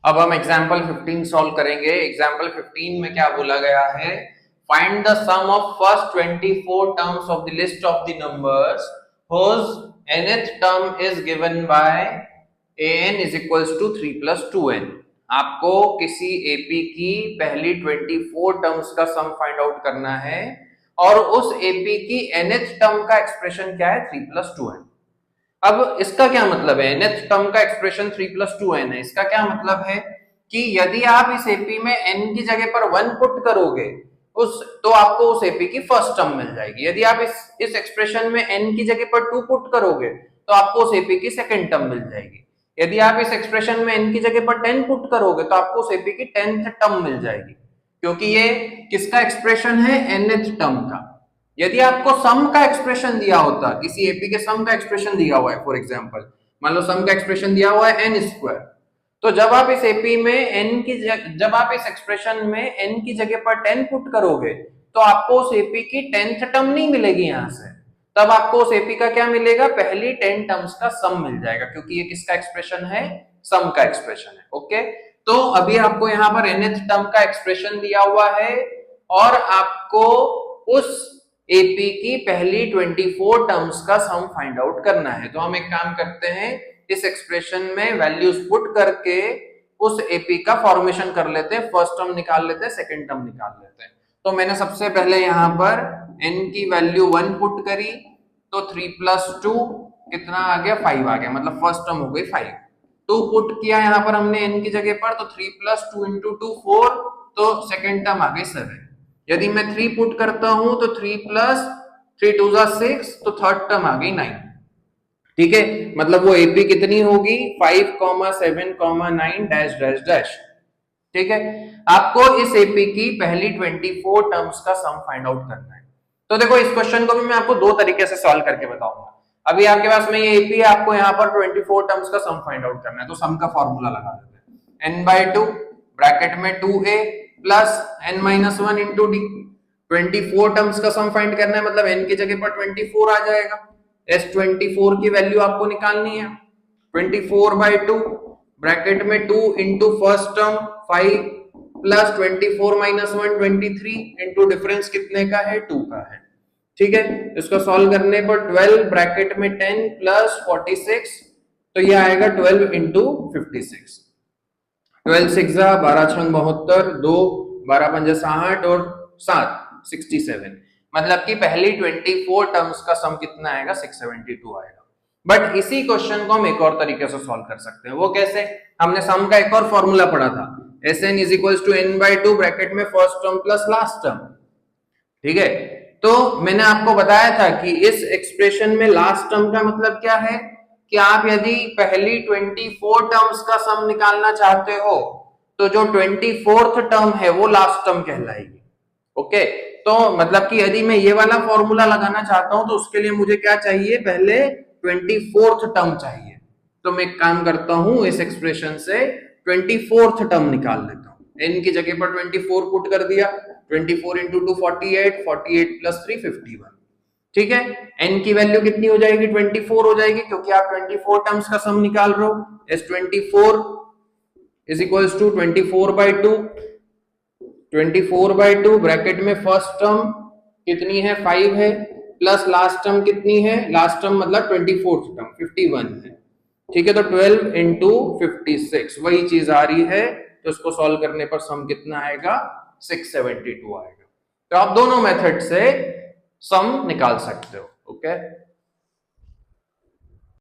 अब हम example 15 solve करेंगे। एग्जाम्पल 15 में क्या बोला गया है, find the sum of first 24 terms of the list of the numbers whose nth term is given by an is equals to 3 plus 2n। आपको किसी एपी की पहली 24 टर्म्स का सम फाइंड आउट करना है और उस एपी की nth टर्म का एक्सप्रेशन क्या है, 3 plus 2n। अब इसका क्या मतलब है, nth टर्म का एक्सप्रेशन 3 plus 2n है। इसका क्या मतलब है कि यदि आप इस एपी में n की जगह पर 1 पुट करोगे तो आपको उस एपी की फर्स्ट टर्म मिल जाएगी। यदि आप इस एक्सप्रेशन में n की जगह पर 2 पुट करोगे तो आपको उस एपी की सेकंड टर्म मिल जाएगी। यदि आप इस एक्सप्रेशन में n की जगह पर 10 पुट करोगे तो आपको उस एपी की 10th टर्म मिल जाएगी, क्योंकि ये किसका एक्सप्रेशन है, nth टर्म का। यदि आपको सम का एक्सप्रेशन दिया होता, किसी एपी के सम का एक्सप्रेशन दिया हुआ है, फॉर एग्जांपल मान लो सम का एक्सप्रेशन दिया हुआ है n स्क्वायर, तो जब आप इस एपी में जब आप इस एक्सप्रेशन में n की जगह पर 10 पुट करोगे तो आपको उस एपी की 10th टर्म नहीं मिलेगी यहां से, तब आपको उस एपी का क्या मिलेगा, पहली 10 टर्म्स का सम मिल जाएगा, क्योंकि ये किसका एक्सप्रेशन है, सम का एक्सप्रेशन है। ओके, तो अभी आपको यहाँ पर nth टर्म का एक्सप्रेशन दिया हुआ है और आपको उस एपी की पहली 24 टर्म्स का सम फाइंड आउट करना है। तो हम एक काम करते हैं, इस एक्सप्रेशन में वैल्यूज पुट करके उस एपी का फॉर्मेशन कर लेते हैं, फर्स्ट टर्म निकाल लेते हैं, सेकंड टर्म निकाल लेते हैं। तो मैंने सबसे पहले यहां पर n की वैल्यू 1 पुट करी तो 3 plus 2 कितना आ गया, 5 आ गया, मतलब फर्स्ट टर्म हो गई 5। 2 पुट किया यहां पर हमने n की जगह पर, तो 3 plus 2 into 2 4, तो सेकंड टर्म आ गई 7। यदि मैं 3 पुट करता हूं तो 3 plus 3 2 6, तो थर्ड टर्म आ गई 9। ठीक है, मतलब वो एपी कितनी होगी, 5, 7, 9 डैश डैश डैश। ठीक है, आपको इस एपी की पहली 24 टर्म्स का सम फाइंड आउट करना है। तो देखो इस क्वेश्चन को भी मैं आपको दो तरीके से सॉल्व करके बताऊंगा। अभी आपके पास में ये एपी है, आपको यहाँ पर 24 टर्म्स का सम फाइंड आउट करना है, तो सम का फॉर्मूला लगा देते हैं, n/2 ब्रैकेट में 2a plus n-1 into D. 24 terms का सम फाइंड करना है, मतलब n की जगह पर 24 आ जाएगा। S24 की वैल्यू आपको निकालनी है, 24/2 ब्रैकेट में 2 into first term 5 plus 24 minus 1 23 into difference कितने का है, 2 का है। ठीक है, इसको सॉल्व करने पर 12 ब्रैकेट में 10 प्लस 46, तो ये आएगा 12 इंटू 56। 12 6 12 6 72, 2 12 5 60 और 7 67, मतलब कि पहली 24 टर्म्स का सम कितना आएगा, 672 आएगा। बट इसी क्वेश्चन को हम एक और तरीके से सॉल्व कर सकते हैं। वो कैसे, हमने सम का एक और फॉर्मूला पढ़ा था, Sn is equal to n/2 bracket में first term plus last term. ठीक है, तो मैंने आपको बताया था कि इस एक्सप्रेशन में लास्ट टर्म का मतलब क्या है, कि आप यदि पहली 24 टर्म्स का सम निकालना चाहते हो तो जो 24th टर्म है वो लास्ट टर्म कहलाएगी। ओके, तो मतलब कि यदि मैं ये वाला फॉर्मूला लगाना चाहता हूं तो उसके लिए मुझे क्या चाहिए, पहले 24th टर्म चाहिए। तो मैं एक काम करता हूं, इस एक्सप्रेशन से 24th टर्म निकाल लेता हूं। n की जगह पर 24 पुट कर दिया, 24 इंटू 2 48, 48 प्लस 3 51। ठीक है, n की वैल्यू कितनी हो जाएगी, 24 हो जाएगी, क्योंकि आप 24 टर्म्स का सम निकाल रहे हो। S24 is equals to 24/2, 24/2 bracket में फर्स्ट टर्म कितनी है, 5 है, प्लस लास्ट टर्म कितनी है, लास्ट टर्म मतलब 24th टर्म 51 है। ठीक है, तो 12 इंटू 56 वही चीज आ रही है, तो इसको सॉल्व करने पर सम कितना आएगा, 672 आएगा। तो आप दोनों मेथड से सम निकाल सकते हो। ओके।